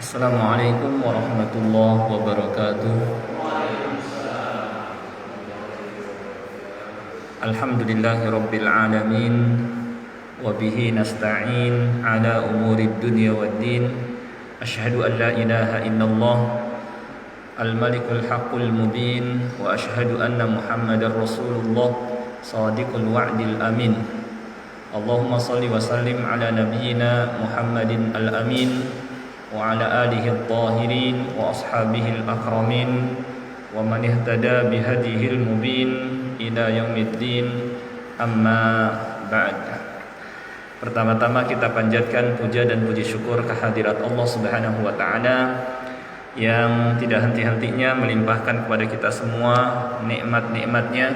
Assalamualaikum warahmatullahi wabarakatuh. Alhamdulillahi rabbil alamin. Wabihi nasta'in ala umurid dunya waddin. Ashhadu an la ilaha illallah al-malikul haqqul mubin. Wa ashhadu anna muhammadar rasulullah sadiqul wa'dil amin. Allahumma salli wa sallim ala nabiyyina Muhammadin al-amin wa ala alihi al-tahirin wa ashabihi al-akramin wa man ihtada bihadihi al-mubin ila yaumiddin, amma ba'd. Pertama-tama kita panjatkan puja dan puji syukur kehadirat Allah Subhanahu wa taala yang tidak henti-hentinya melimpahkan kepada kita semua nikmat-nikmatnya,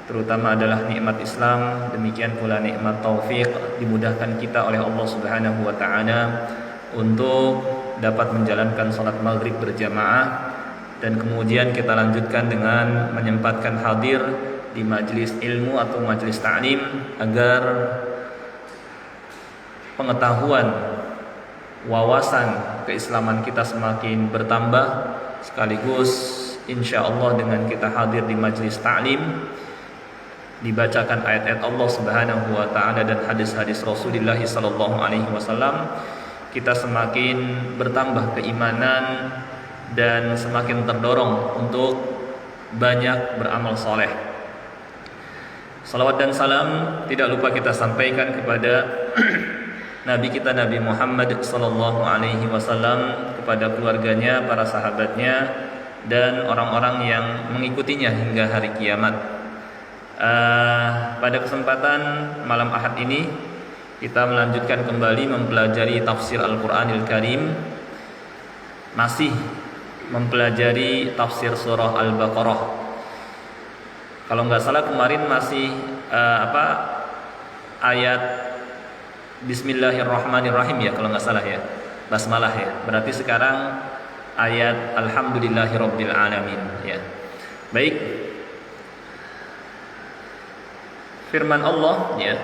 terutama adalah nikmat Islam, demikian pula nikmat taufik, dimudahkan kita oleh Allah Subhanahu wa taala untuk dapat menjalankan salat maghrib berjamaah, dan kemudian kita lanjutkan dengan menyempatkan hadir di majelis ilmu atau majelis ta'lim agar pengetahuan, wawasan keislaman kita semakin bertambah, sekaligus insyaallah dengan kita hadir di majelis ta'lim dibacakan ayat-ayat Allah Subhanahu wa taala dan hadis-hadis Rasulullah sallallahu alaihi wasallam, kita semakin bertambah keimanan dan semakin terdorong untuk banyak beramal soleh. Salawat dan salam tidak lupa kita sampaikan kepada Nabi kita Nabi Muhammad sallallahu alaihi wasallam, kepada keluarganya, para sahabatnya, dan orang-orang yang mengikutinya hingga hari kiamat. Pada kesempatan malam Ahad ini kita melanjutkan kembali mempelajari tafsir Al-Qur'anil Karim, masih mempelajari tafsir surah Al-Baqarah. Kalau nggak salah kemarin masih ayat Bismillahirrahmanirrahim ya, kalau nggak salah ya, basmalah ya. Berarti sekarang ayat Alhamdulillahirabbil alamin ya. Baik. Firman Allah ya,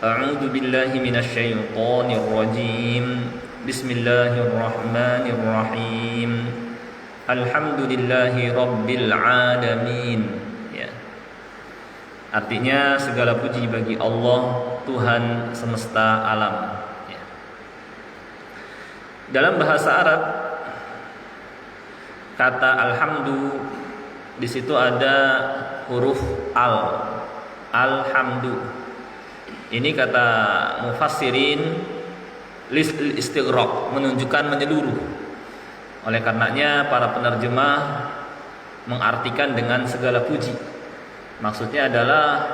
A'udzu billahi minasyaitonir rajim. Bismillahirrahmanirrahim. Alhamdulillahi rabbil alamin ya. Artinya segala puji bagi Allah, Tuhan semesta alam ya. Dalam bahasa Arab, kata alhamdu di situ ada huruf alhamdu. Ini kata mufassirin istighraq, menunjukkan menyeluruh. Oleh karenanya para penerjemah mengartikan dengan segala puji. Maksudnya adalah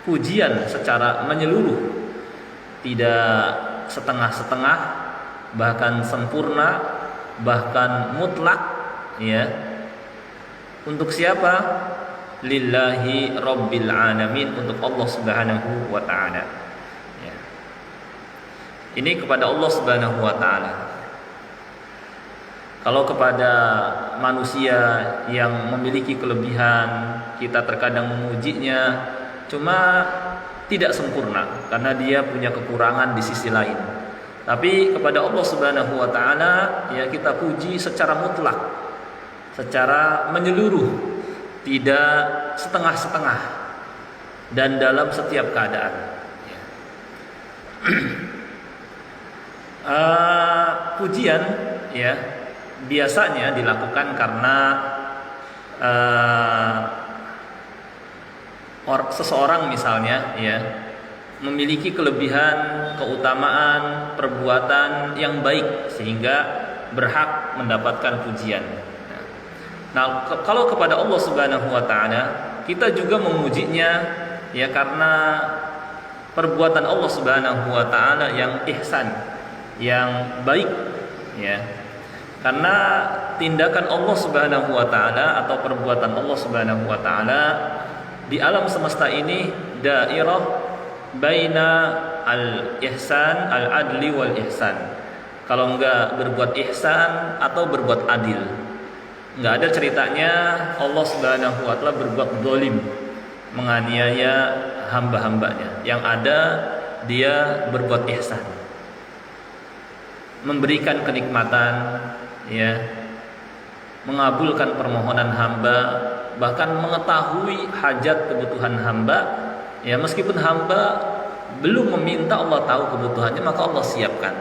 pujian secara menyeluruh, tidak setengah-setengah, bahkan sempurna, bahkan mutlak ya. Untuk siapa? Lillahi rabbil alamin, untuk Allah Subhanahu wa taala ya. Ini kepada Allah Subhanahu wa taala. Kalau kepada manusia yang memiliki kelebihan, kita terkadang memujinya, cuma tidak sempurna karena dia punya kekurangan di sisi lain. Tapi kepada Allah Subhanahu wa taala ya kita puji secara mutlak, secara menyeluruh, tidak setengah-setengah, dan dalam setiap keadaan ya. Pujian ya biasanya dilakukan karena seseorang misalnya ya memiliki kelebihan, keutamaan, perbuatan yang baik sehingga berhak mendapatkan pujian. Nah, kalau kepada Allah Subhanahu wa taala kita juga memujinya ya karena perbuatan Allah Subhanahu wa taala yang ihsan, yang baik ya. Karena tindakan Allah Subhanahu wa taala atau perbuatan Allah Subhanahu wa taala di alam semesta ini dairah baina al-ihsan, al-adli wal ihsan. Kalau enggak berbuat ihsan atau berbuat adil. Enggak ada ceritanya Allah Subhanahu wa taala berbuat zalim, menganiaya hamba-hambanya. Yang ada dia berbuat ihsan. memberikan kenikmatan, ya, mengabulkan permohonan hamba, bahkan mengetahui hajat kebutuhan hamba, ya, meskipun hamba belum meminta, Allah tahu kebutuhannya, maka Allah siapkan.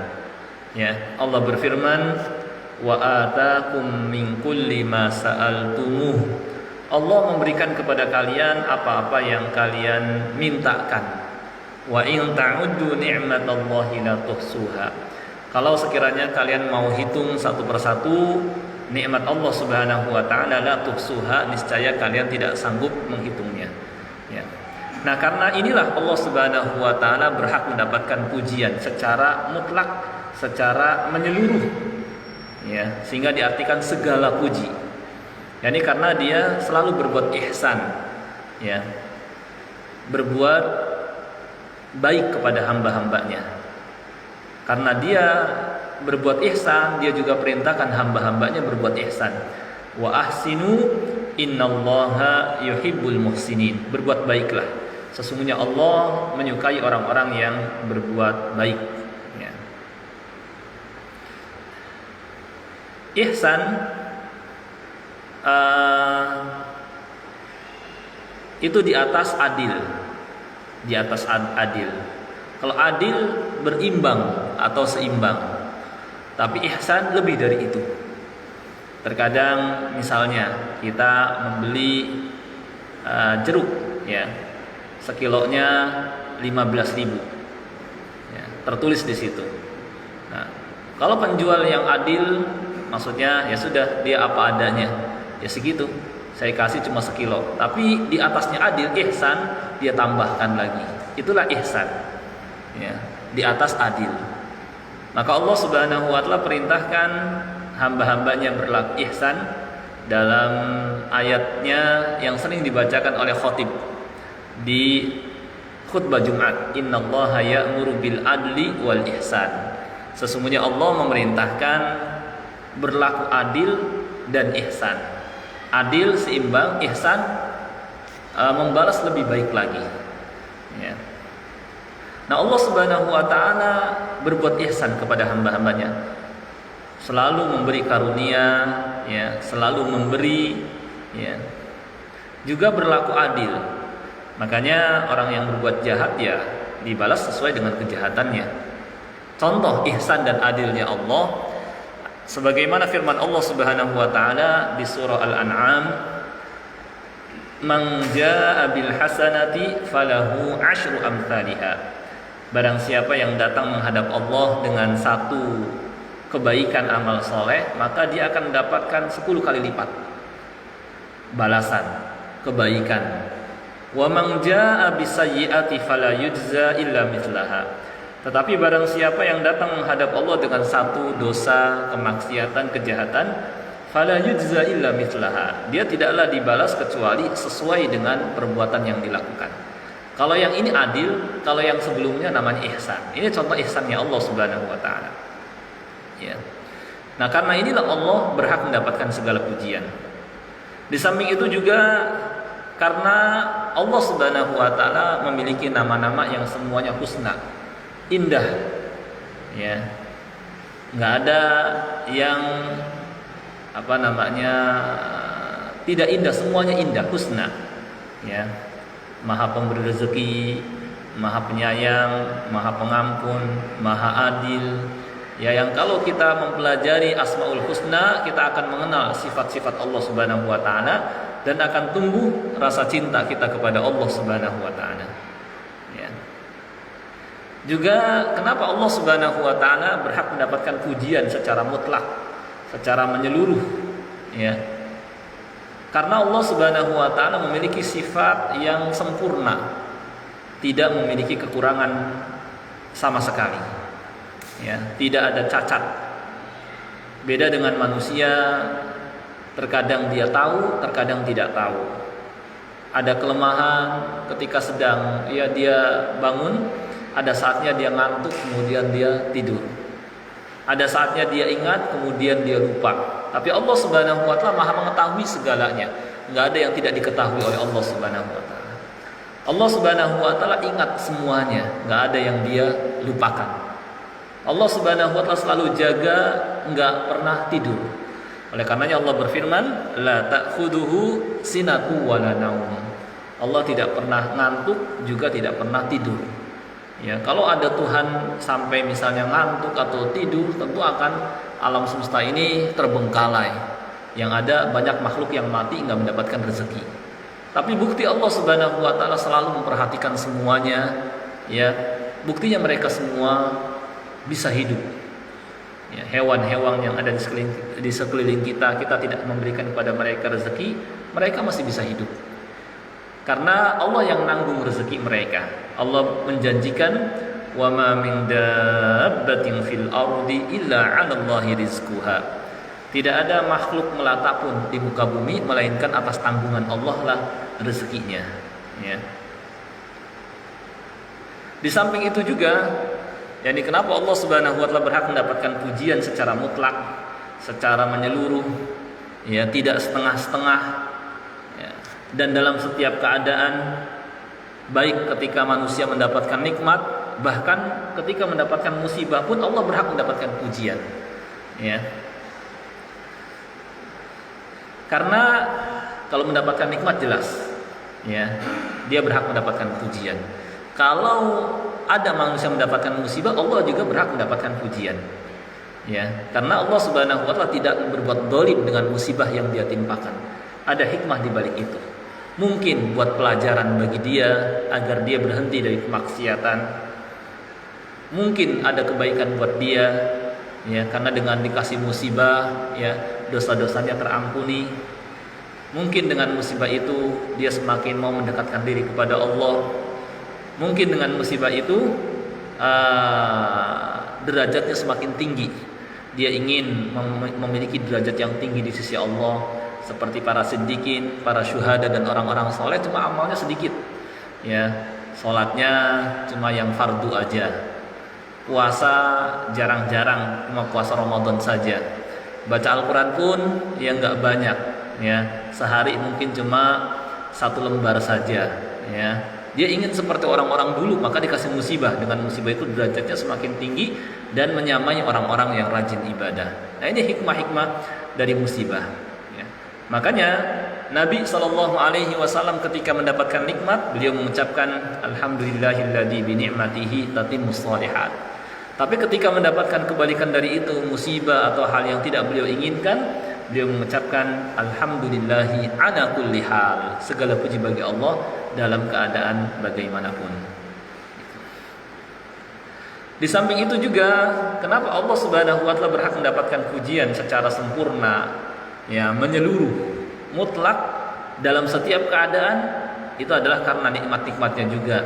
Ya, Allah berfirman, wa atakum min kulli ma sa'altumuh. Allah memberikan kepada kalian apa-apa yang kalian mintakan. Wa in ta'uddu ni'matallahi la tuhsuha. Kalau sekiranya kalian mau hitung satu persatu nikmat Allah Subhanahu wa taala, la tuhsuha, niscaya kalian tidak sanggup menghitungnya. Ya. Nah, karena inilah Allah Subhanahu wa taala berhak mendapatkan pujian secara mutlak, secara menyeluruh. Ya, sehingga diartikan segala puji. Yani karena dia selalu berbuat ihsan, ya. Berbuat baik kepada hamba-hambanya. Karena dia berbuat ihsan, dia juga perintahkan hamba-hambanya berbuat ihsan. Wa ahsinu innallaha yuhibbul muhsinin. Berbuat baiklah. Sesungguhnya Allah menyukai orang-orang yang berbuat baik. Ya. Ihsan itu di atas adil. Di atas adil. Kalau adil berimbang atau seimbang, tapi ihsan lebih dari itu. Terkadang misalnya kita membeli jeruk, ya, sekilonya 15.000, ya, tertulis di situ. Nah, kalau penjual yang adil, maksudnya ya sudah, dia apa adanya, ya segitu, saya kasih cuma sekilo. Tapi di atasnya adil, ihsan, dia tambahkan lagi. Itulah ihsan. Ya, di atas adil. Maka Allah Subhanahu wa taala perintahkan hamba-hambanya berlaku ihsan dalam ayatnya yang sering dibacakan oleh khatib di khutbah Jumat. Innallaha ya'muru bil adli wal ihsan. Sesungguhnya Allah memerintahkan berlaku adil dan ihsan. Adil seimbang, ihsan membalas lebih baik lagi. Ya. Nah, Allah Subhanahu wa taala berbuat ihsan kepada hamba-hambanya. Selalu memberi karunia, ya, selalu memberi, ya. Juga berlaku adil. Makanya orang yang berbuat jahat, ya, dibalas sesuai dengan kejahatannya. Contoh ihsan dan adilnya Allah sebagaimana firman Allah Subhanahu wa taala di surah Al-An'am, "Man jaa'a bil hasanati falahu 'asyru amsalihha." Barang siapa yang datang menghadap Allah dengan satu kebaikan amal soleh, maka dia akan mendapatkan 10 kali lipat balasan kebaikan. Wa man jaa'a bisayyi'ati fala yujza illa mithlaha. Tetapi barang siapa yang datang menghadap Allah dengan satu dosa, kemaksiatan, kejahatan, fala yujza illa mithlaha. Dia tidaklah dibalas kecuali sesuai dengan perbuatan yang dilakukan. Kalau yang ini adil, kalau yang sebelumnya namanya ihsan. Ini contoh ihsannya Allah Subhanahu wa taala. Ya. Nah, karena inilah Allah berhak mendapatkan segala pujian. Di samping itu juga karena Allah Subhanahu wa taala memiliki nama-nama yang semuanya husna, indah. Ya. Enggak ada yang tidak indah, semuanya indah, husna. Ya. Maha pemberi rezeki, Maha penyayang, Maha pengampun, Maha adil. Ya, yang kalau kita mempelajari Asmaul Husna, kita akan mengenal sifat-sifat Allah Subhanahu wa taala dan akan tumbuh rasa cinta kita kepada Allah Subhanahu wa taala. Ya. Juga kenapa Allah Subhanahu wa taala berhak mendapatkan pujian secara mutlak, secara menyeluruh, ya. Karena Allah Subhanahu wa taala memiliki sifat yang sempurna, tidak memiliki kekurangan sama sekali. Ya, tidak ada cacat. Beda dengan manusia, terkadang dia tahu, terkadang tidak tahu. Ada kelemahan ketika sedang dia bangun, ada saatnya dia ngantuk, kemudian dia tidur. Ada saatnya dia ingat, kemudian dia lupa. Tapi Allah Subhanahu wa taala Maha mengetahui segalanya. Enggak ada yang tidak diketahui oleh Allah Subhanahu wa taala. Allah Subhanahu wa taala ingat semuanya, enggak ada yang dia lupakan. Allah Subhanahu wa taala selalu jaga, enggak pernah tidur. Oleh karenanya Allah berfirman, la ta'khuduhu sinatu wala naum. Allah tidak pernah ngantuk, juga tidak pernah tidur. Ya, kalau ada Tuhan sampai misalnya ngantuk atau tidur, tentu akan alam semesta ini terbengkalai. Yang ada banyak makhluk yang mati nggak mendapatkan rezeki. Tapi bukti Allah Subhanahu wa taala selalu memperhatikan semuanya, ya. Buktinya mereka semua bisa hidup. Ya, hewan-hewan yang ada di sekeliling kita tidak memberikan kepada mereka rezeki, mereka masih bisa hidup. Karena Allah yang nanggung rezeki mereka. Allah menjanjikan, wa ma min dabbatin fil ardi illa 'alallahi rizquha. Tidak ada makhluk melata pun di muka bumi melainkan atas tanggungan Allah lah rezekinya, ya. Di samping itu juga, jadi kenapa Allah Subhanahu wa taala berhak mendapatkan pujian secara mutlak, secara menyeluruh, ya, tidak setengah-setengah, ya. Dan dalam setiap keadaan, baik ketika manusia mendapatkan nikmat, bahkan ketika mendapatkan musibah pun Allah berhak mendapatkan pujian, ya. Karena kalau mendapatkan nikmat jelas, ya, dia berhak mendapatkan pujian. Kalau ada manusia mendapatkan musibah, Allah juga berhak mendapatkan pujian, ya. Karena Allah Subhanahu wa taala tidak berbuat zalim dengan musibah yang dia timpakan. Ada hikmah di balik itu. Mungkin buat pelajaran bagi dia agar dia berhenti dari kemaksiatan. Mungkin ada kebaikan buat dia, ya, karena dengan dikasih musibah, ya, dosa-dosanya terampuni. Mungkin dengan musibah itu dia semakin mau mendekatkan diri kepada Allah. Mungkin dengan musibah itu derajatnya semakin tinggi. Dia ingin memiliki derajat yang tinggi di sisi Allah, seperti para siddiqin, para syuhada dan orang-orang soleh. Cuma amalnya sedikit, ya, sholatnya cuma yang fardu aja, puasa jarang-jarang, cuma puasa Ramadan saja, baca Al-Quran pun ya nggak banyak, ya, sehari mungkin cuma 1 lembar saja, ya. Dia ingin seperti orang-orang dulu, maka dikasih musibah. Dengan musibah itu derajatnya semakin tinggi dan menyamai orang-orang yang rajin ibadah. Nah, ini hikmah-hikmah dari musibah, ya. Makanya Nabi SAW ketika mendapatkan nikmat, beliau mengucapkan alhamdulillahilladzi bi ni'matihi tatimmus shalihat. Tapi ketika mendapatkan kebalikan dari itu, musibah atau hal yang tidak beliau inginkan, beliau mengucapkan alhamdulillahi ala kulli hal. Segala puji bagi Allah dalam keadaan bagaimanapun. Di samping itu juga, kenapa Allah Subhanahu wa taala berhak mendapatkan pujian secara sempurna, ya, menyeluruh, mutlak dalam setiap keadaan, itu adalah karena nikmat-nikmatnya juga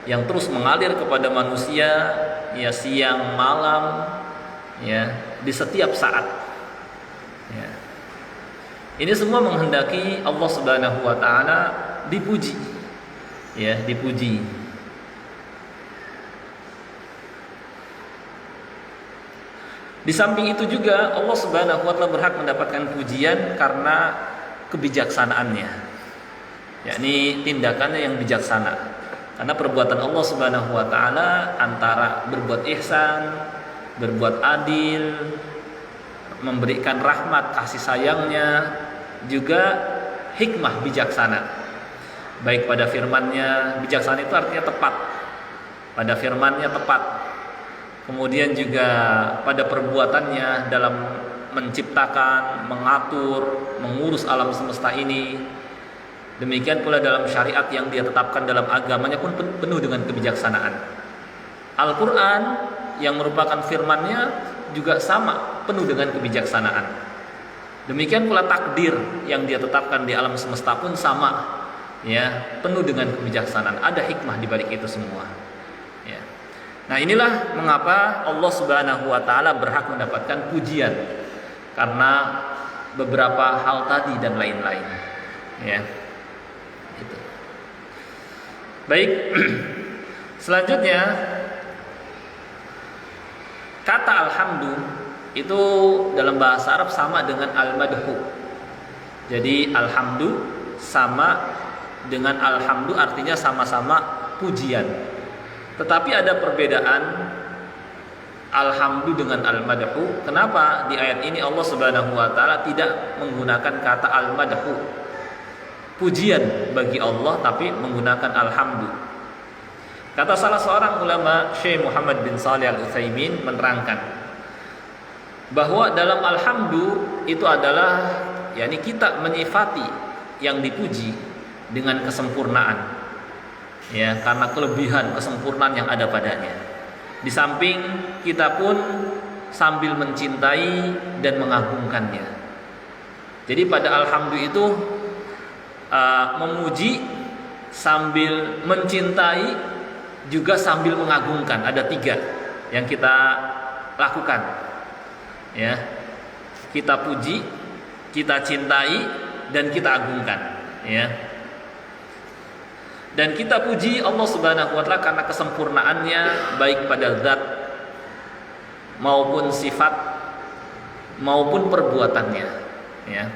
yang terus mengalir kepada manusia, ya, siang malam, ya, di setiap saat, ya. Ini semua menghendaki Allah Subhanahu wa taala dipuji, ya, dipuji. Di samping itu juga Allah Subhanahu wa taala berhak mendapatkan pujian karena kebijaksanaannya, yakni tindakannya yang bijaksana. Karena perbuatan Allah Subhanahu wa taala antara berbuat ihsan, berbuat adil, memberikan rahmat kasih sayangnya, juga hikmah bijaksana. Baik pada firman-Nya, bijaksana itu artinya tepat. Pada firman-Nya tepat. Kemudian juga pada perbuatannya dalam menciptakan, mengatur, mengurus alam semesta ini. Demikian pula dalam syariat yang dia tetapkan dalam agamanya pun penuh dengan kebijaksanaan. Al-Quran yang merupakan firman-Nya juga sama, penuh dengan kebijaksanaan. Demikian pula takdir yang dia tetapkan di alam semesta pun sama, ya, penuh dengan kebijaksanaan. Ada hikmah di balik itu semua, ya. Nah, inilah mengapa Allah Subhanahu wa taala berhak mendapatkan pujian, karena beberapa hal tadi dan lain-lain, ya. Gitu. Baik. Selanjutnya, kata alhamdu itu dalam bahasa Arab sama dengan al-madhu. Jadi alhamdu sama dengan alhamdu, artinya sama-sama pujian. Tetapi ada perbedaan alhamdu dengan al-madhu. Kenapa di ayat ini Allah Subhanahu wa taala tidak menggunakan kata al-madhu, pujian bagi Allah, tapi menggunakan alhamdu? Kata salah seorang ulama, Syekh Muhammad bin Shalih Al-Utsaimin, menerangkan bahwa dalam alhamdu itu adalah yakni kita menyifati yang dipuji dengan kesempurnaan, ya, karena kelebihan kesempurnaan yang ada padanya. Di samping kita pun sambil mencintai dan mengagungkannya. Jadi pada alhamdu itu memuji sambil mencintai juga sambil mengagungkan. Ada 3 yang kita lakukan, ya. Kita puji, kita cintai, dan kita agungkan, ya. Dan kita puji Allah Subhanahu wa taala karena kesempurnaannya baik pada zat maupun sifat maupun perbuatannya, ya.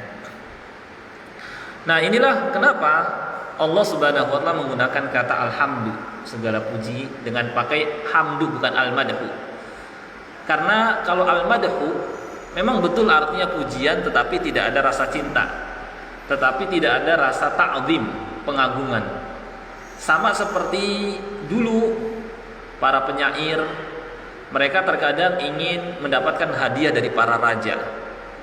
Nah, inilah kenapa Allah Subhanahu wa taala menggunakan kata alhamdu, segala puji, dengan pakai hamdu, bukan al-madhu. Karena kalau al-madhu memang betul artinya pujian, tetapi tidak ada rasa cinta, tetapi tidak ada rasa ta'zim, pengagungan. Sama seperti dulu para penyair, mereka terkadang ingin mendapatkan hadiah dari para raja,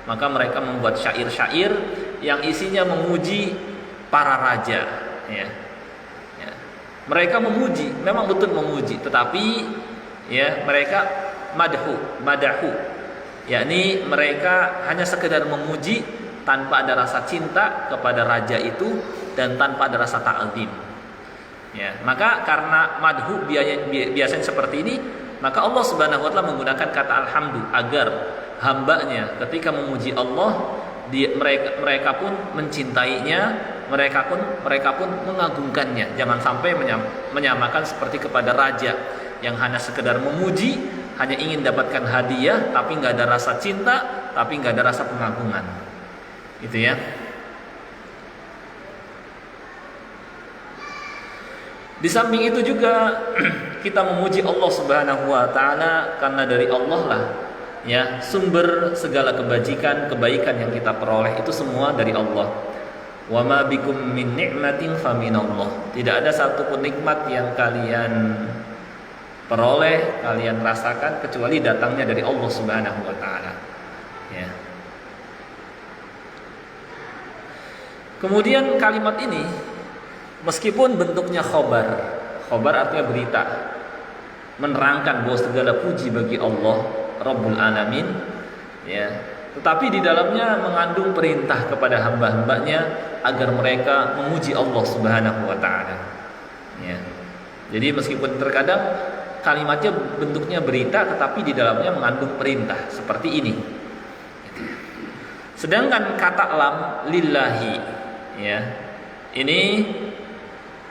maka mereka membuat syair-syair yang isinya memuji para raja, ya. Mereka memuji, memang betul memuji, tetapi ya mereka madahu, yakni mereka hanya sekedar memuji tanpa ada rasa cinta kepada raja itu dan tanpa ada rasa ta'zim. Ya, maka karena madhu biasanya seperti ini, maka Allah Subhanahu wa taala menggunakan kata alhamdu agar hambanya ketika memuji Allah, mereka pun mencintainya, mereka pun mengagungkannya. Jangan sampai menyamakan seperti kepada raja yang hanya sekedar memuji, hanya ingin dapatkan hadiah, tapi nggak ada rasa cinta, tapi nggak ada rasa pengagungan. Itu ya. Di samping itu juga kita memuji Allah Subhanahu wa taala karena dari Allah lah, ya, sumber segala kebaikan yang kita peroleh itu semua dari Allah. Wa ma bikum min ni'matin faminallah. Tidak ada satupun nikmat yang kalian peroleh, kalian rasakan kecuali datangnya dari Allah Subhanahu wa taala. Ya. Kemudian kalimat ini meskipun bentuknya khobar artinya berita, menerangkan bahwa segala puji bagi Allah Rabbul Alamin, ya, tetapi di dalamnya mengandung perintah kepada hamba-hambanya agar mereka memuji Allah Subhanahu wa taala. Ya. Jadi meskipun terkadang kalimatnya bentuknya berita, tetapi di dalamnya mengandung perintah seperti ini. Sedangkan kata lam lillahi, ya, ini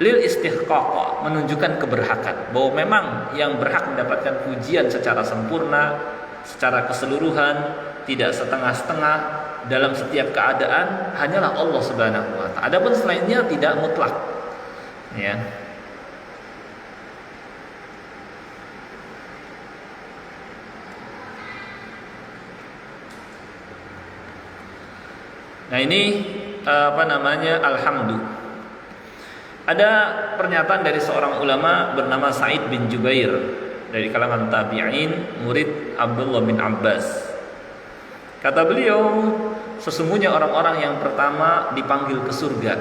lil istihqaq, menunjukkan keberhakan, bahwa memang yang berhak mendapatkan pujian secara sempurna, secara keseluruhan, tidak setengah-setengah dalam setiap keadaan hanyalah Allah Subhanahu wa taala. Adapun selainnya tidak mutlak. Ya. Nah, ini alhamdu. Ada pernyataan dari seorang ulama bernama Sa'id bin Jubair dari kalangan tabi'in, murid Abdullah bin Abbas. Kata beliau, sesungguhnya orang-orang yang pertama dipanggil ke surga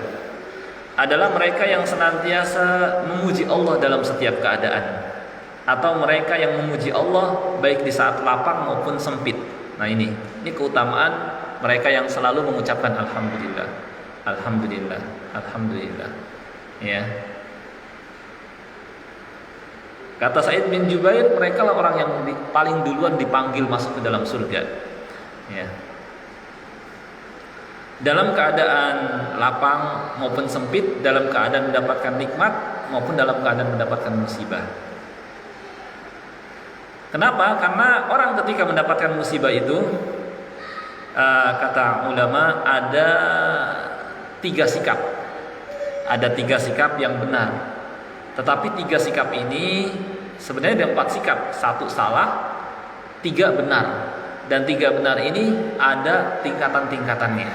adalah mereka yang senantiasa memuji Allah dalam setiap keadaan, atau mereka yang memuji Allah baik di saat lapang maupun sempit. Nah, ini keutamaan mereka yang selalu mengucapkan alhamdulillah, alhamdulillah, alhamdulillah. Ya. Kata Sa'id bin Jubair, mereka lah orang yang paling duluan dipanggil masuk ke dalam surga. Ya. Dalam keadaan lapang maupun sempit, dalam keadaan mendapatkan nikmat maupun dalam keadaan mendapatkan musibah. Kenapa? Karena orang ketika mendapatkan musibah itu, kata ulama, ada 3 sikap. Ada 3 sikap yang benar. Tetapi 3 sikap ini sebenarnya ada 4 sikap. 1 salah, tiga benar, dan tiga benar ini ada tingkatan-tingkatannya.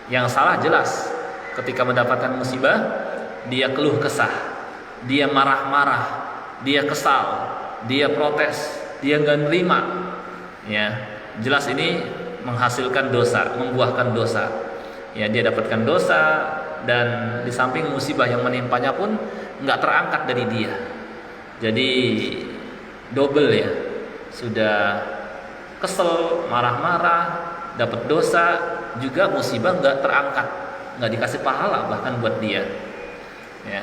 Yang salah jelas ketika mendapatkan musibah, dia keluh kesah, dia marah-marah, dia kesal, dia protes, dia nggak nerima, ya jelas ini menghasilkan dosa, membuahkan dosa. Ya, dia dapatkan dosa, dan di samping musibah yang menimpanya pun nggak terangkat dari dia. Jadi double ya, sudah kesel, marah-marah, dapat dosa, juga musibah nggak terangkat, nggak dikasih pahala bahkan buat dia. Ya.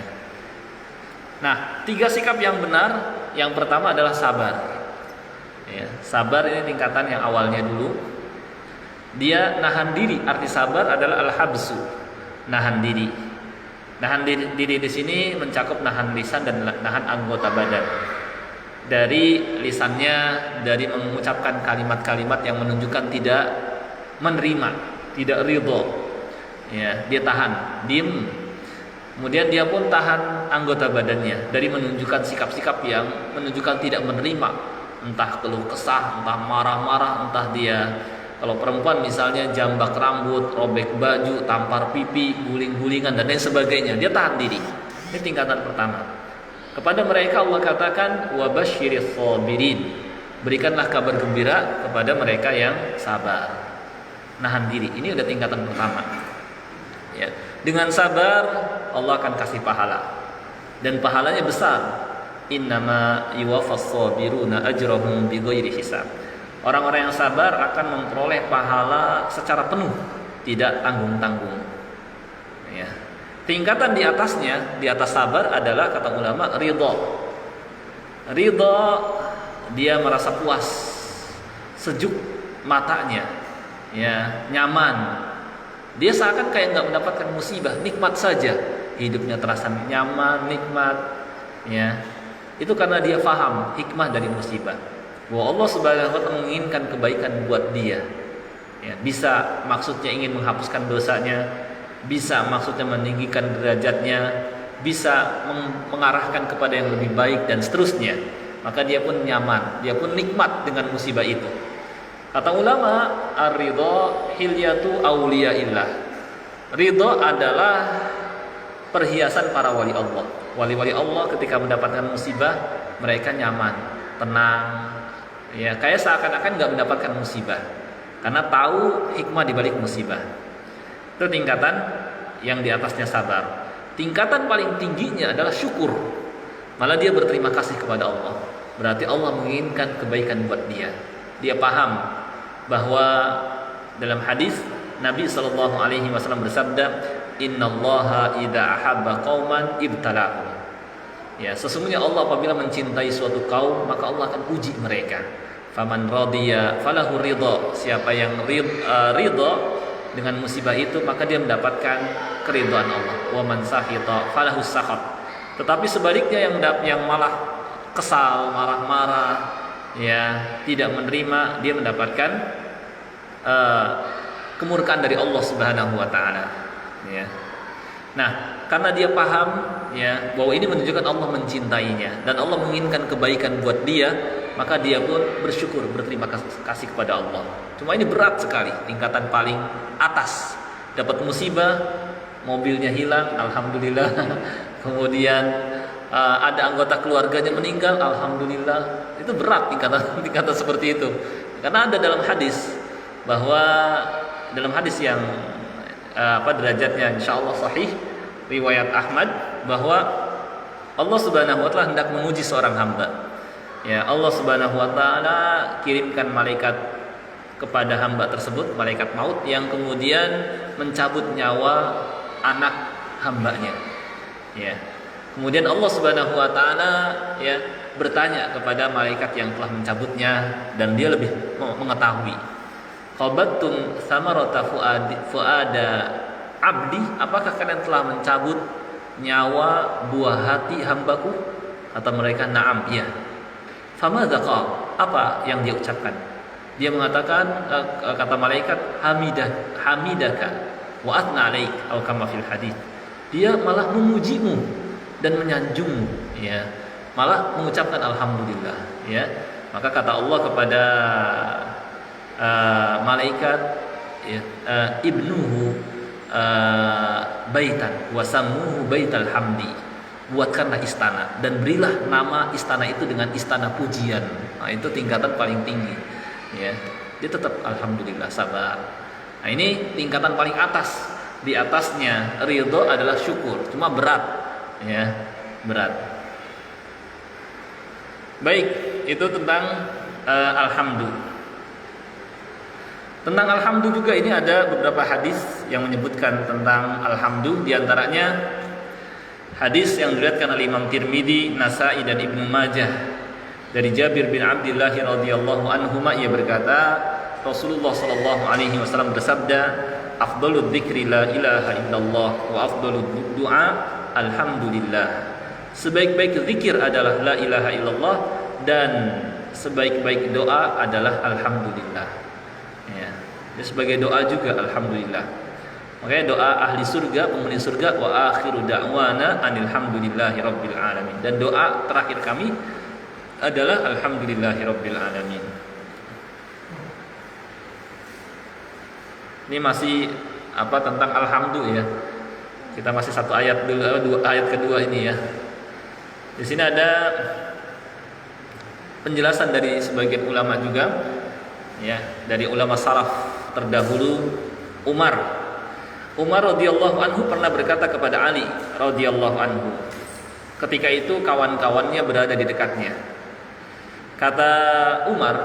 Nah, tiga sikap yang benar, yang pertama adalah sabar. Ya, sabar ini tingkatan yang awalnya dulu. Dia nahan diri. Arti sabar adalah al-habsu, nahan diri. Nahan diri di sini mencakup nahan lisan dan nahan anggota badan. Dari lisannya, dari mengucapkan kalimat-kalimat yang menunjukkan tidak menerima, tidak ridho. Ya, dia tahan, diem. Kemudian dia pun tahan anggota badannya dari menunjukkan sikap-sikap yang menunjukkan tidak menerima, entah keluh kesah, entah marah-marah, entah dia kalau perempuan misalnya jambak rambut, robek baju, tampar pipi, guling-gulingan dan lain sebagainya, dia tahan diri. Ini tingkatan pertama. Kepada mereka Allah katakan wabasyiris sabirin, berikanlah kabar gembira kepada mereka yang sabar. Nahan diri, ini udah tingkatan pertama. Ya, dengan sabar Allah akan kasih pahala, dan pahalanya besar. Innama yuwaffas sabiruna ajrahum bighairi hisab. Orang-orang yang sabar akan memperoleh pahala secara penuh, tidak tanggung-tanggung. Ya. Tingkatan di atasnya, di atas sabar adalah kata ulama ridho. Ridho, dia merasa puas, sejuk matanya, ya nyaman. Dia seakan kayak nggak mendapatkan musibah, nikmat saja, hidupnya terasa nyaman, nikmat. Ya, itu karena dia faham hikmah dari musibah. Bahwa Allah Subhanahu wa taala menginginkan kebaikan buat dia. Ya, bisa maksudnya ingin menghapuskan dosanya, bisa maksudnya meninggikan derajatnya, bisa mengarahkan kepada yang lebih baik dan seterusnya. Maka dia pun nyaman, dia pun nikmat dengan musibah itu. Kata ulama, ar-ridha hilyatu auliyaillah. Ridha adalah perhiasan para wali Allah. Wali-wali Allah ketika mendapatkan musibah, mereka nyaman, tenang. Ya, kayak seakan-akan nggak mendapatkan musibah, karena tahu hikmah di balik musibah. Itu tingkatan yang di atasnya sabar. Tingkatan paling tingginya adalah syukur. Malah dia berterima kasih kepada Allah. Berarti Allah menginginkan kebaikan buat dia. Dia paham bahwa dalam hadis Nabi SAW bersabda, Innallaha idza ahabba qauman ibtalahum. Ya, sesungguhnya Allah apabila mencintai suatu kaum, maka Allah akan uji mereka. Faman radiya falahu ridha. Siapa yang ridha dengan musibah itu, maka dia mendapatkan keridhaan Allah. Wa man sakhita falahu sakhat. Tetapi sebaliknya yang malah kesal, marah-marah, ya, tidak menerima, dia mendapatkan kemurkaan dari Allah Subhanahu wa taala. Ya. Nah, karena dia paham ya bahwa ini menunjukkan Allah mencintainya dan Allah menginginkan kebaikan buat dia, maka dia pun bersyukur, berterima kasih kepada Allah. Cuma ini berat sekali, tingkatan paling atas. Dapat musibah, mobilnya hilang, alhamdulillah. Kemudian ada anggota keluarganya meninggal, alhamdulillah. Itu berat tingkatan seperti itu. Karena ada dalam hadis bahwa dalam hadis yang derajatnya insyaallah sahih, riwayat Ahmad, bahwa Allah Subhanahu wa taala hendak menguji seorang hamba. Ya, Allah Subhanahu wa taala kirimkan malaikat kepada hamba tersebut, malaikat maut yang kemudian mencabut nyawa anak hambanya. Ya. Kemudian Allah Subhanahu wa taala ya bertanya kepada malaikat yang telah mencabutnya, dan dia lebih mengetahui. Qabattum samarata fuada abdi, apakah kalian telah mencabut nyawa buah hati hambaku? Kata mereka, na'am, iya. Famadza qala, apa yang dia ucapkan? Dia mengatakan, kata malaikat, hamidaka wa athna alaik, atau kama fil hadits. Dia malah memujimu dan menyanjungmu, ya. Malah mengucapkan alhamdulillah, ya. Maka kata Allah kepada malaikat, ya, ibnuhu baitan wasamuhu baital hamdi, buatkanlah istana dan berilah nama istana itu dengan istana pujian. Nah, itu tingkatan paling tinggi, ya. Dia tetap alhamdulillah sabar. Nah, ini tingkatan paling atas. Di atasnya ridho adalah syukur, cuma berat, ya, berat. Baik, itu tentang alhamdulillah. Tentang alhamdulillah juga ini ada beberapa hadis yang menyebutkan tentang alhamdulillah. Di antaranya hadis yang diriwayatkan oleh Imam Tirmidzi, Nasa'i dan Ibnu Majah dari Jabir bin Abdullah radhiyallahu anhuma, ia berkata, Rasulullah sallallahu alaihi wasallam bersabda, afdhaludz dzikri la ilaha illallah wa afdhalud du'a alhamdulillah. Sebaik-baik zikir adalah la ilaha illallah dan sebaik-baik doa adalah alhamdulillah. Ya, jadi sebagai doa juga alhamdulillah. Makanya doa ahli surga, penghuni surga, wa akhiru da'wana anilhamdulillahi rabbil alamin. Dan doa terakhir kami adalah alhamdulillahi rabbil alamin. Ini masih tentang alhamdulillah, ya. Kita masih satu ayat dulu, ayat kedua ini, ya. Di sini ada penjelasan dari sebagian ulama juga, ya, dari ulama salaf terdahulu. Umar radhiyallahu anhu pernah berkata kepada Ali radhiyallahu anhu, ketika itu kawan-kawannya berada di dekatnya. Kata Umar,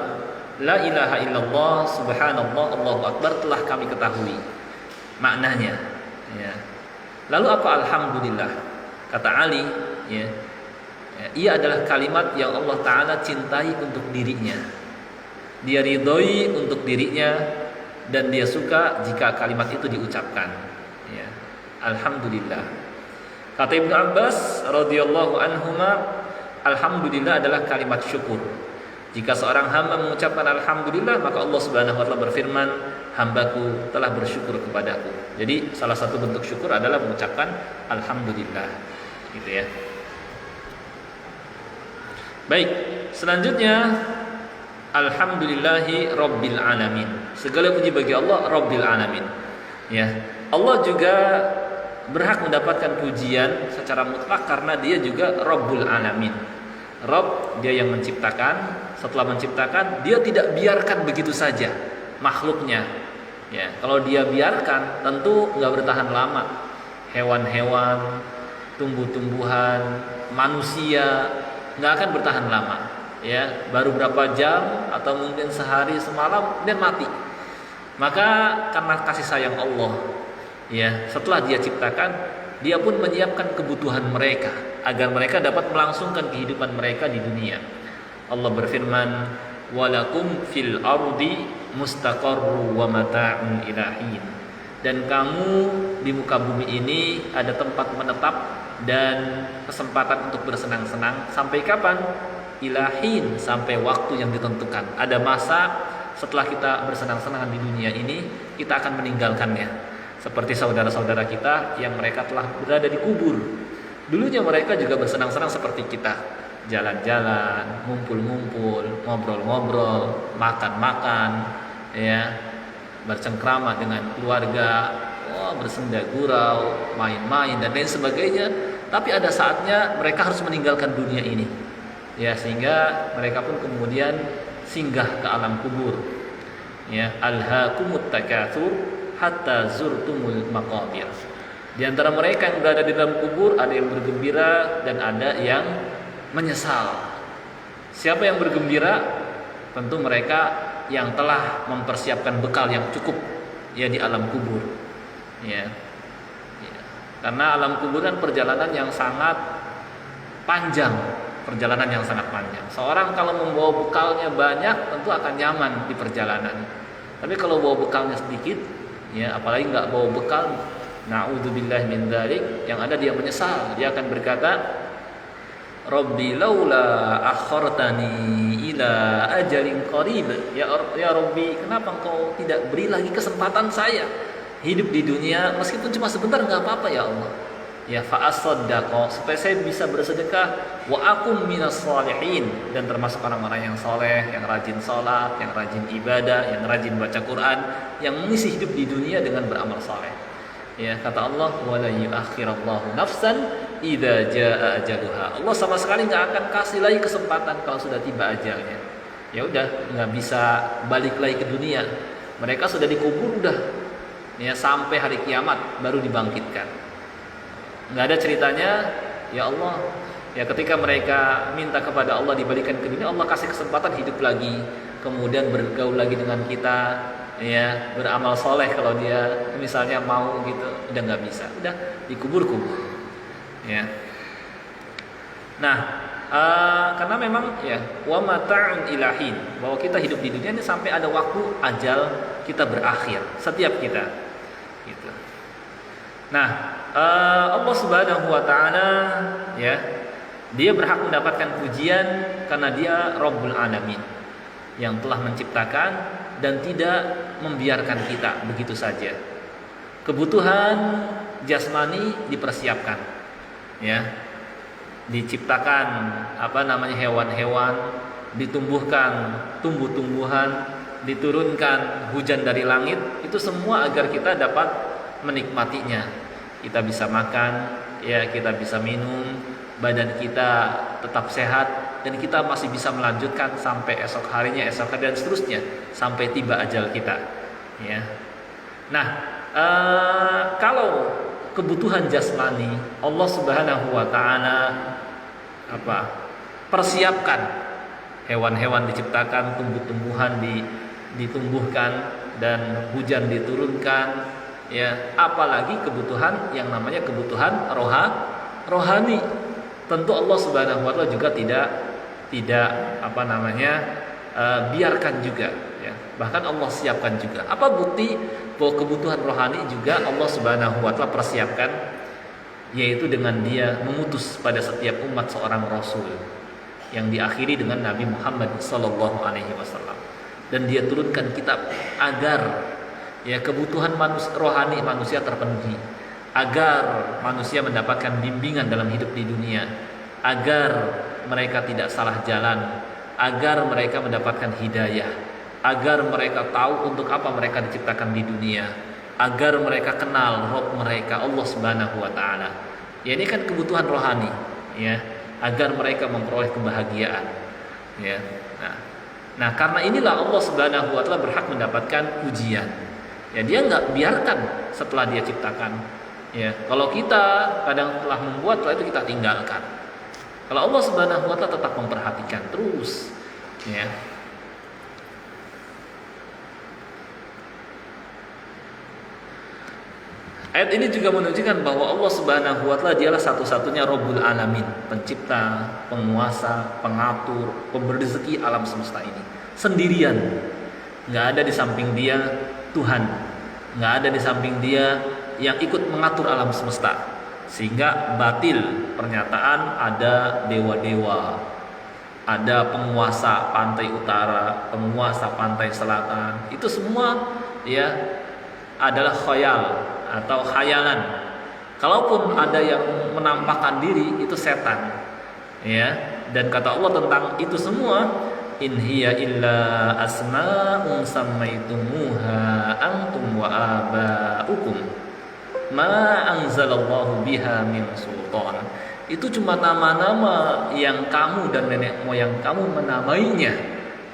la ilaha illallah subhanallah Allahu akbar telah kami ketahui maknanya, ya. Lalu apa alhamdulillah? Kata Ali, ya, ia adalah kalimat yang Allah Ta'ala cintai untuk dirinya. Dia ridhoi untuk dirinya dan dia suka jika kalimat itu diucapkan, ya. Alhamdulillah. Kata Ibnu Abbas radhiyallahu anhuma, alhamdulillah adalah kalimat syukur. Jika seorang hamba mengucapkan alhamdulillah, maka Allah Subhanahu wa taala berfirman, hambaku telah bersyukur kepadaku. Jadi salah satu bentuk syukur adalah mengucapkan alhamdulillah, gitu, ya. Baik, selanjutnya alhamdulillahi rabbil alamin. Segala puji bagi Allah rabbil alamin, ya. Allah juga berhak mendapatkan pujian secara mutlak karena dia juga rabbul alamin. Rabb, dia yang menciptakan. Setelah menciptakan, dia tidak biarkan begitu saja makhluknya, ya. Kalau dia biarkan, tentu nggak bertahan lama. Hewan-hewan, tumbuh-tumbuhan, manusia nggak akan bertahan lama, ya. Baru berapa jam atau mungkin sehari semalam dan mati. Maka karena kasih sayang Allah, ya, setelah dia ciptakan, dia pun menyiapkan kebutuhan mereka agar mereka dapat melangsungkan kehidupan mereka di dunia. Allah berfirman, walakum fil ardi mustaqarru wa mata'un ilahin. Dan kamu di muka bumi ini ada tempat menetap dan kesempatan untuk bersenang-senang. Sampai kapan? Ilahin, sampai waktu yang ditentukan. Ada masa setelah kita bersenang-senang di dunia ini, kita akan meninggalkannya. Seperti saudara-saudara kita yang mereka telah berada di kubur. Dulunya mereka juga bersenang-senang seperti kita. Jalan-jalan, ngumpul-ngumpul, ngobrol-ngobrol, makan-makan, ya, bercengkrama dengan keluarga, bersenda gurau, main-main dan lain sebagainya. Tapi ada saatnya mereka harus meninggalkan dunia ini, ya, sehingga mereka pun kemudian singgah ke alam kubur, ya. Alhaakumut takatsur hatta zurtumul maqabir. Di antara mereka yang berada di dalam kubur ada yang bergembira dan ada yang menyesal. Siapa yang bergembira? Tentu mereka yang telah mempersiapkan bekal yang cukup, ya, di alam kubur, ya. Karena alam kubur kan perjalanan yang sangat panjang, Seorang kalau membawa bekalnya banyak tentu akan nyaman di perjalanan. Tapi kalau bawa bekalnya sedikit, ya, apalagi nggak bawa bekal, na'udzubillah min dzalik, yang ada dia menyesal. Dia akan berkata, Rabbi laula akhartani ila ajalin qarib. Ya Rabbi, kenapa engkau tidak beri lagi kesempatan saya hidup di dunia meskipun cuma sebentar, enggak apa-apa ya Allah. ya fa'asaddaqa, supaya saya bisa bersedekah, wa akum minas shalihin, dan termasuk orang-orang yang soleh, yang rajin sholat, yang rajin ibadah, yang rajin baca Quran, yang mengisi hidup di dunia dengan beramal soleh. Ya, kata Allah, wala yuakhirallahu nafsan idza jaa ajaluha. Allah sama sekali nggak akan kasih lagi kesempatan kalau sudah tiba ajalnya. Ya udah, nggak bisa balik lagi ke dunia. Mereka sudah dikubur udah, ya sampai hari kiamat baru dibangkitkan. Nggak ada ceritanya, ya Allah, ya ketika mereka minta kepada Allah dibalikan ke dunia, Allah kasih kesempatan hidup lagi, kemudian bergaul lagi dengan kita, ya beramal soleh kalau dia misalnya mau gitu, udah nggak bisa, udah dikubur-kubur, ya. Nah, karena memang ya wa mata'un ilahin, bahwa kita hidup di dunia ini sampai ada waktu ajal kita berakhir, setiap kita, gitu. Nah, Allah Subhanahu wa taala ya, dia berhak mendapatkan pujian karena dia Rabbul Alamin, yang telah menciptakan dan tidak membiarkan kita begitu saja. Kebutuhan jasmani dipersiapkan, ya. Diciptakan hewan-hewan, ditumbuhkan tumbuh-tumbuhan, diturunkan hujan dari langit, itu semua agar kita dapat menikmatinya. Kita bisa makan, ya kita bisa minum, badan kita tetap sehat, dan kita masih bisa melanjutkan sampai esok hari dan seterusnya sampai tiba ajal kita, ya. Nah, kalau kebutuhan jasmani Allah Subhanahu wa taala persiapkan, hewan-hewan diciptakan, tumbuh-tumbuhan ditumbuhkan, dan hujan diturunkan, ya, apalagi kebutuhan yang namanya kebutuhan rohani. Tentu Allah Subhanahu wa taala juga tidak biarkan juga, ya. Bahkan Allah siapkan juga. Apa bukti bahwa kebutuhan rohani juga Allah Subhanahu wa taala persiapkan? Yaitu dengan dia mengutus pada setiap umat seorang rasul yang diakhiri dengan Nabi Muhammad sallallahu alaihi wasallam, dan dia turunkan kitab agar ya kebutuhan rohani manusia terpenuhi, agar manusia mendapatkan bimbingan dalam hidup di dunia, agar mereka tidak salah jalan, agar mereka mendapatkan hidayah, agar mereka tahu untuk apa mereka diciptakan di dunia, agar mereka kenal Rabb mereka Allah Subhanahu wa taala. Ya, ini kan kebutuhan rohani, ya, agar mereka memperoleh kebahagiaan, ya. Nah, karena inilah Allah Subhanahu wa taala berhak mendapatkan pujian. Ya, dia nggak biarkan setelah dia ciptakan. Ya, kalau kita kadang telah membuat, setelah itu kita tinggalkan. Kalau Allah Subhanahu wa taala tetap memperhatikan terus, ya. Ayat ini juga menunjukkan bahwa Allah Subhanahu wa taala dialah satu-satunya Rabbul Alamin, pencipta, penguasa, pengatur, pemberi rezeki alam semesta ini. Sendirian. Enggak ada di samping dia Tuhan. Enggak ada di samping dia yang ikut mengatur alam semesta. Sehingga batil pernyataan ada dewa-dewa, ada penguasa pantai utara, penguasa pantai selatan. Itu semua ya adalah khayal atau khayalan. Kalaupun ada yang menampakkan diri, itu setan, ya. Dan kata Allah tentang itu semua, in hiya illa asma'un sammaitumuha antum wa aba'ukum ma anzalallahu biha min sultan. Itu cuma nama-nama yang kamu dan nenek moyang kamu menamainya.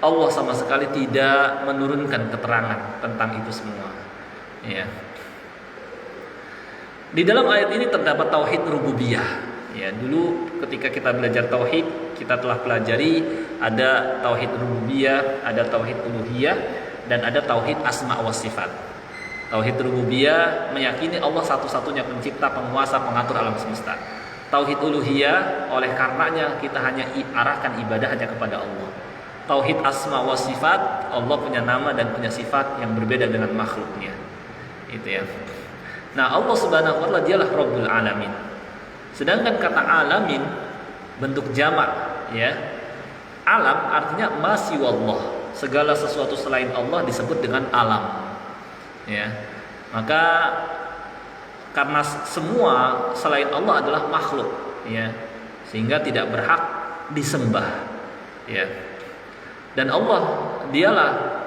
Allah sama sekali tidak menurunkan keterangan tentang itu semua, ya. Di dalam ayat ini terdapat tauhid rububiyah. Ya, dulu ketika kita belajar tauhid, kita telah pelajari ada tauhid rububiyah, ada tauhid uluhiyah, dan ada tauhid asma wa sifat. Tauhid rububiyah meyakini Allah satu-satunya pencipta, penguasa, pengatur alam semesta. Tauhid uluhiyah, oleh karenanya kita hanya arahkan ibadah hanya kepada Allah. Tauhid asma wa sifat, Allah punya nama dan punya sifat yang berbeda dengan makhluknya. Itu ya. Nah, Allah Subhanahu wa taala dialah Rabbul Alamin. Sedangkan kata alamin bentuk jamak, ya. Alam artinya ma siwallah. Segala sesuatu selain Allah disebut dengan alam. Ya. Maka karena semua selain Allah adalah makhluk, ya, sehingga tidak berhak disembah, ya. Dan Allah dialah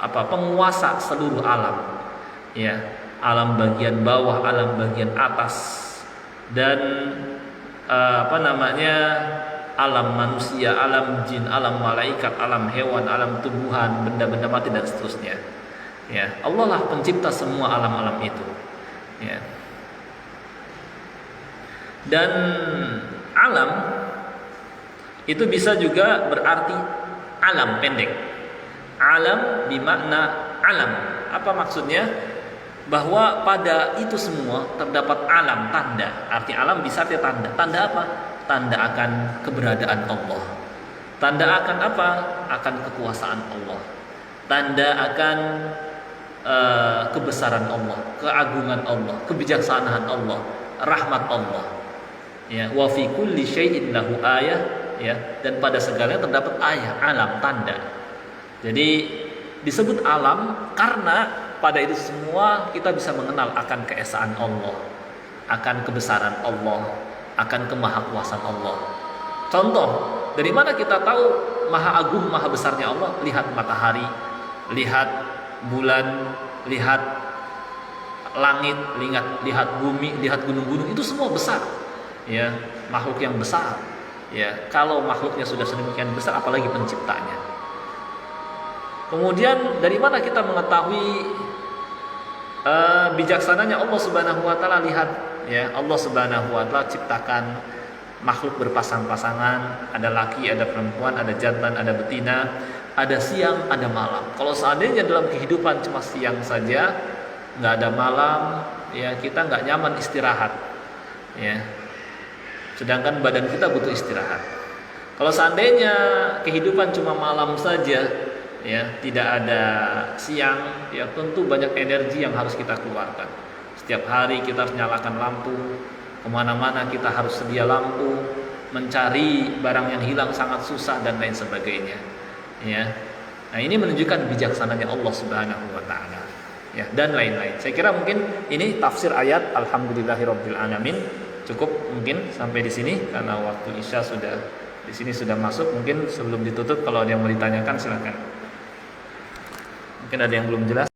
penguasa seluruh alam, ya, alam bagian bawah, alam bagian atas, dan alam manusia, alam jin, alam malaikat, alam hewan, alam tumbuhan, benda-benda mati dan seterusnya. Ya, Allah lah pencipta semua alam-alam itu. Ya. Dan alam itu bisa juga berarti alam pendek. Alam bermakna alam. Apa maksudnya? Bahwa pada itu semua terdapat alam, tanda. Arti alam bisa arti tanda. Tanda apa? Tanda akan keberadaan Allah. Tanda akan apa? Akan kekuasaan Allah. Tanda akan kebesaran Allah, keagungan Allah, kebijaksanaan Allah, rahmat Allah. Ya, wa fi kulli syai'in lahu ayah, ya, dan pada segalanya terdapat ayah, alam, tanda. Jadi disebut alam karena pada itu semua kita bisa mengenal akan keesaan Allah, akan kebesaran Allah, akan kemahakuasaan Allah. Contoh, dari mana kita tahu maha agung, maha besarnya Allah? Lihat matahari, lihat bulan, lihat langit, lihat bumi, lihat gunung-gunung, itu semua besar, ya, makhluk yang besar, ya. Kalau makhluknya sudah sedemikian besar, apalagi penciptanya. Kemudian dari mana kita mengetahui bijaksananya Allah Subhanahu wa taala? Lihat, ya, Allah Subhanahu wa taala ciptakan makhluk berpasang-pasangan, ada laki, ada perempuan, ada jantan, ada betina, ada siang, ada malam. Kalau seandainya dalam kehidupan cuma siang saja, nggak ada malam, ya, kita nggak nyaman istirahat, ya. Sedangkan badan kita butuh istirahat. Kalau seandainya kehidupan cuma malam saja, ya, tidak ada siang, ya, tentu banyak energi yang harus kita keluarkan. Setiap hari kita harus nyalakan lampu, kemana-mana kita harus sedia lampu, mencari barang yang hilang sangat susah dan lain sebagainya, ya. Nah, ini menunjukkan bijaksananya Allah Subhanahu wa taala, ya, dan lain-lain. Saya kira mungkin ini tafsir ayat alhamdulillahirabbil alamin. Cukup mungkin sampai di sini karena waktu Isya sudah di sini sudah masuk. Mungkin sebelum ditutup kalau ada yang mau ditanyakan silakan. Mungkin ada yang belum jelas.